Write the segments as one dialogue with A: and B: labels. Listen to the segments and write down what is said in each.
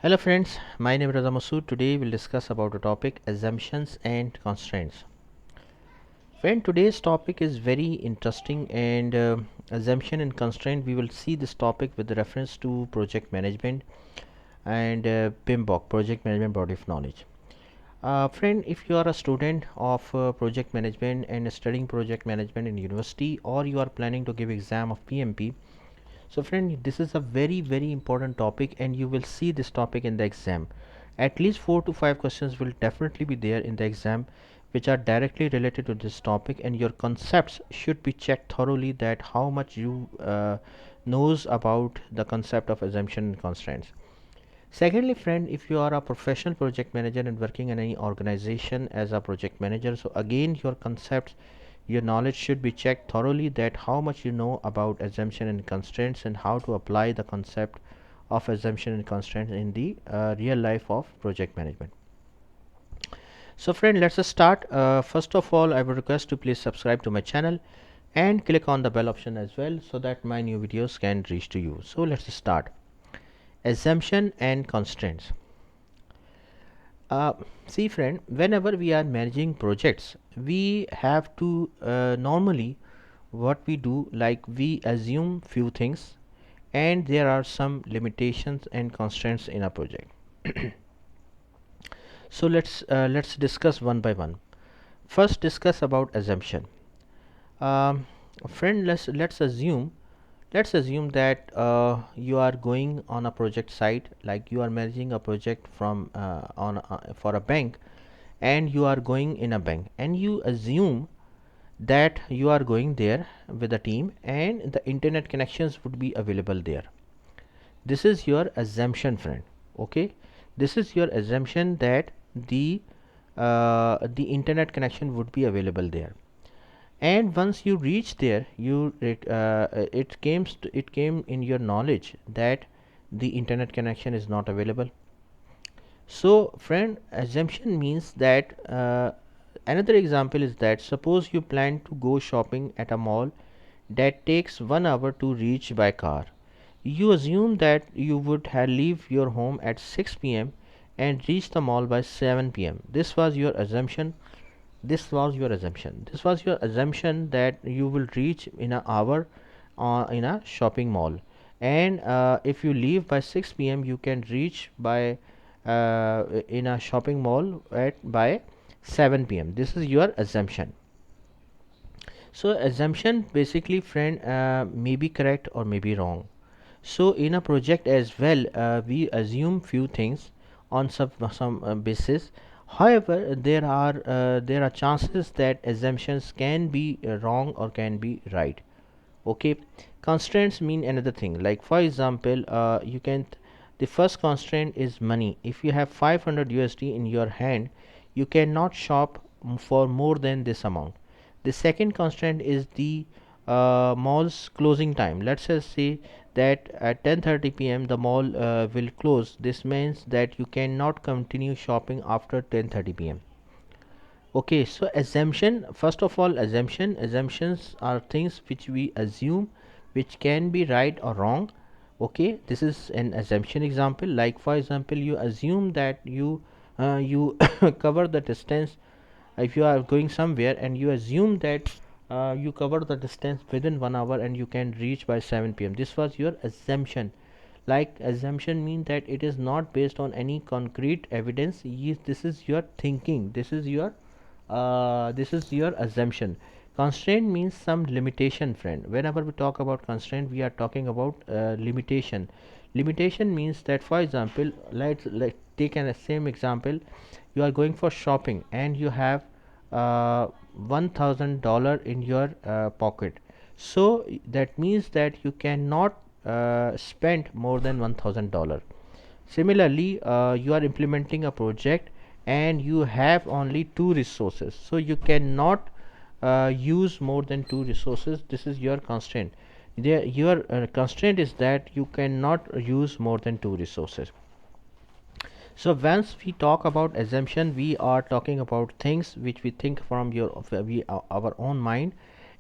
A: Hello friends, my name is Raza Masood. Today we'll discuss about the topic assumptions and constraints. Friend, today's topic is very interesting and assumption and constraint. We will see this topic with reference to project management and PMBOK, project management body of knowledge. Friend, if you are a student of project management and studying project management in university, or you are planning to give exam of PMP, so friend, this is a very important topic and you will see this topic in the exam. At least 4 to 5 questions will definitely be there in the exam which are directly related to this topic, and your concepts should be checked thoroughly that how much you knows about the concept of assumption and constraints. Secondly, friend, if you are a professional project manager and working in any organization as a project manager, so again your concepts, your knowledge should be checked thoroughly that how much you know about assumption and constraints and how to apply the concept of assumption and constraints in the real life of project management. So friend, let's start. First of all, I would request to please subscribe to my channel and click on the bell option as well so that my new videos can reach to you. So let's start. Assumption and constraints. See friend, whenever we are managing projects, we have to normally what we do, like we assume few things and there are some limitations and constraints in a project. So let's discuss one by one. First, discuss about assumption. um, Friend, let's assume that you are going on a project site, like you are managing a project from on for a bank, and you are going in a bank and you assume that you are going there with a team and the internet connections would be available there. This is your assumption, friend. Okay, this is your assumption that the internet connection would be available there. And once you reach there, it came in your knowledge that the internet connection is not available. So friend, assumption means that another example is that suppose you plan to go shopping at a mall that takes 1 hour to reach by car. You assume that you would leave your home at 6 p.m. and reach the mall by 7 p.m. This was your assumption. This was your assumption that you will reach in an hour in a shopping mall, and if you leave by 6 p.m. you can reach by in a shopping mall at by 7 p.m. This is your assumption. So assumption basically, friend, may be correct or may be wrong. So in a project as well, we assume few things on some basis. However, there are chances that assumptions can be wrong or can be right. Okay, constraints mean another thing. Like for example, you can the first constraint is money. If you have 500 USD in your hand, you cannot shop for more than this amount. The second constraint is the mall's closing time. Let's just say that at 10:30 p.m. the mall will close. This means that you cannot continue shopping after 10:30 p.m. Okay, so assumption, first of all, assumptions are things which we assume which can be right or wrong. Okay, this is an assumption example. Like for example, you assume that you cover the distance. If you are going somewhere and you assume that you cover the distance within 1 hour and you can reach by 7 p.m. This was your assumption. Like assumption means that it is not based on any concrete evidence. Yes, this is your thinking, this is your assumption. Constraint means some limitation, friend. Whenever we talk about constraint, we are talking about limitation. Limitation means that, for example, let's take an same example. You are going for shopping and you have $1,000 in your pocket. So that means that you cannot spend more than $1,000. Similarly, you are implementing a project and you have only two resources, so you cannot use more than two resources. This is your constraint. Your constraint is that you cannot use more than two resources. So once we talk about assumption, we are talking about things which we think from our own mind,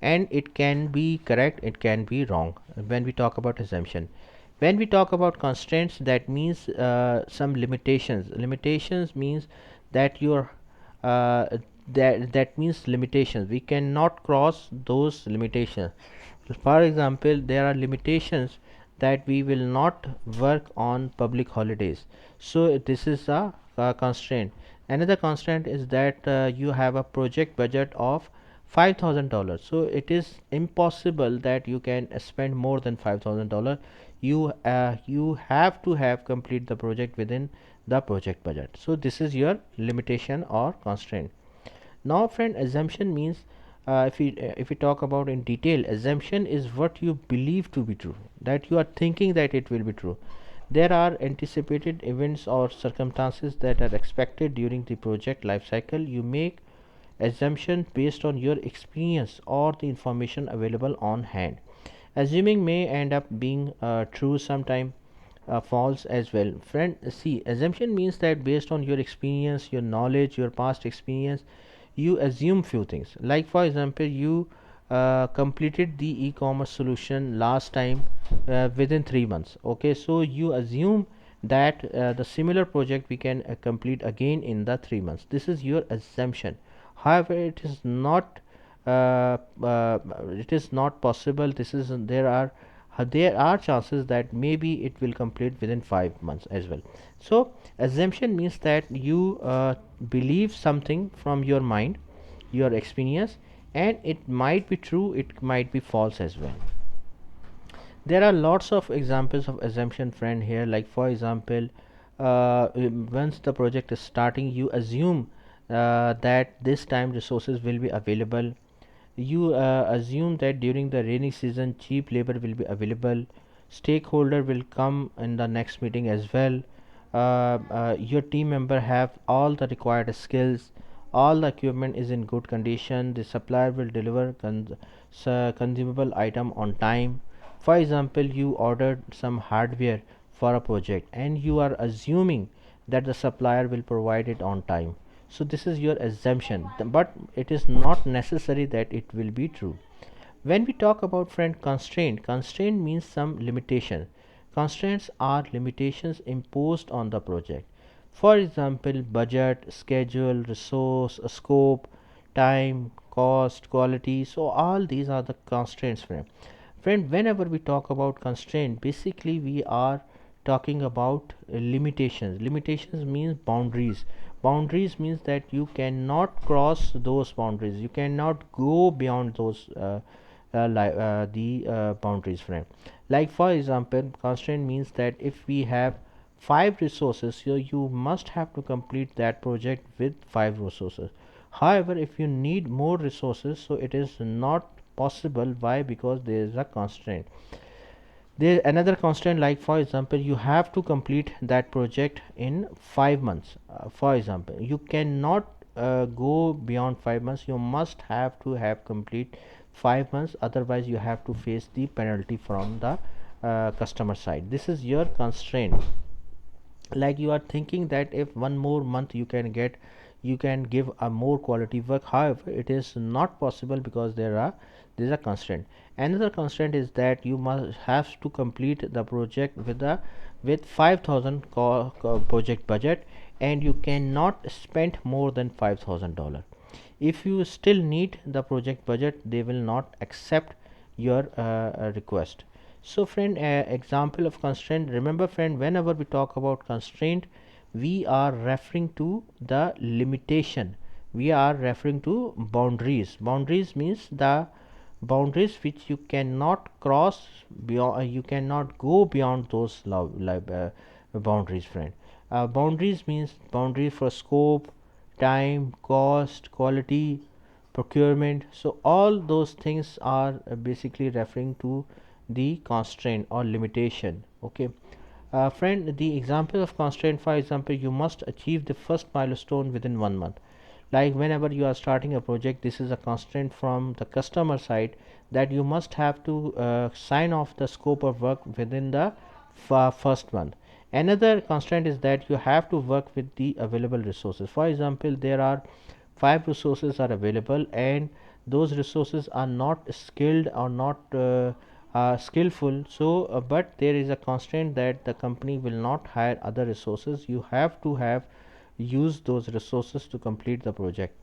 A: and it can be correct, it can be wrong when we talk about assumption. When we talk about constraints, that means some limitations. Limitations means that your uh, that means limitations. We cannot cross those limitations. For example, there are limitations that we will not work on public holidays. So this is a constraint. Another constraint is that you have a project budget of $5,000. So it is impossible that you can spend more than $5,000. You have to have complete the project within the project budget. So this is your limitation or constraint. Now friend, assumption means if we talk about in detail, assumption is what you believe to be true, that you are thinking that it will be true. There are anticipated events or circumstances that are expected during the project life cycle. You make assumption based on your experience or the information available on hand. Assuming may end up being true sometime, false as well. Friend, see, assumption means that based on your experience, your knowledge, your past experience, you assume few things. Like for example, you completed the e-commerce solution last time within 3 months. Okay, so you assume that the similar project we can complete again in the 3 months. This is your assumption. However, it is not possible. This is there are chances that maybe it will complete within 5 months as well. So assumption means that you believe something from your mind, your experience, and it might be true, it might be false as well. There are lots of examples of assumption friend here. Like for example, once the project is starting, you assume that this time resources will be available. You assume that during the rainy season cheap labor will be available. Stakeholder will come in the next meeting as well. Your team member have all the required skills. All the equipment is in good condition. The supplier will deliver consumable item on time. For example, you ordered some hardware for a project and you are assuming that the supplier will provide it on time. So this is your assumption, but it is not necessary that it will be true. When we talk about friend constraint means some limitation. Constraints are limitations imposed on the project. For example, budget, schedule, resource, scope, time, cost, quality. So all these are the constraints, friend. Whenever we talk about constraint, basically we are talking about limitations. Limitations means boundaries. Boundaries means that you cannot cross those boundaries, you cannot go beyond those boundaries, friend. Like for example, constraint means that if we have 5 resources, so you must have to complete that project with 5 resources. However, if you need more resources, so it is not possible. Why? Because there is a constraint. There another constraint, like for example, you have to complete that project in 5 months. For example, you cannot go beyond 5 months. You must have to have complete 5 months, otherwise you have to face the penalty from the customer side. This is your constraint. Like you are thinking that if one more month you can get, you can give a more quality work. However, it is not possible because there is a constraint. Another constraint is that you must have to complete the project with 5,000 project budget, and you cannot spend more than $5,000. If you still need the project budget, they will not accept your request. So friend, example of constraint, remember friend, whenever we talk about constraint, we are referring to the limitation, we are referring to boundaries. Boundaries means the boundaries which you cannot cross beyond, you cannot go beyond those boundaries, friend. Boundaries means boundary for scope, time, cost, quality, procurement. So all those things are basically referring to the constraint or limitation. Okay, friend, the example of constraint, for example, you must achieve the first milestone within 1 month. Like whenever you are starting a project, this is a constraint from the customer side, that you must have to sign off the scope of work within the first month. Another constraint is that you have to work with the available resources. For example, there are 5 resources are available, and those resources are not skilled or not skillful. So but there is a constraint that the company will not hire other resources. You have to have use those resources to complete the project.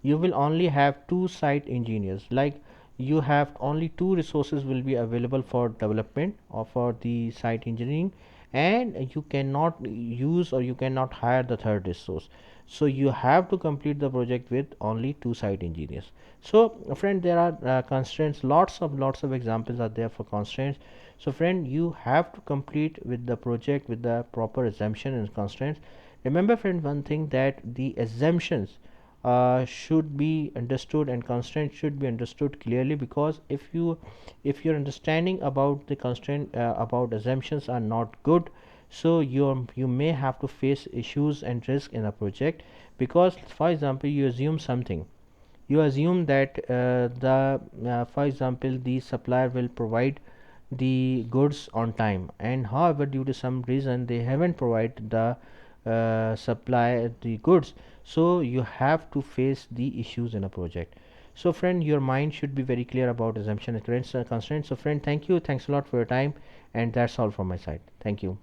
A: You will only have two site engineers, like you have only two resources will be available for development or for the site engineering, and you cannot use or you cannot hire the third resource. So you have to complete the project with only two site engineers. So friend, there are constraints, lots of examples are there for constraints. So friend, you have to complete with the project with the proper assumption and constraints. Remember friend, one thing, that the assumptions should be understood and constraint should be understood clearly, because if your understanding about the constraint about assumptions are not good, so you may have to face issues and risk in a project. Because for example, you assume something, you assume that the for example, the supplier will provide the goods on time, and however due to some reason they haven't provided the supply the goods. So you have to face the issues in a project. So friend, your mind should be very clear about assumption and constraints. So friend, thank you, thanks a lot for your time, and that's all from my side. Thank you.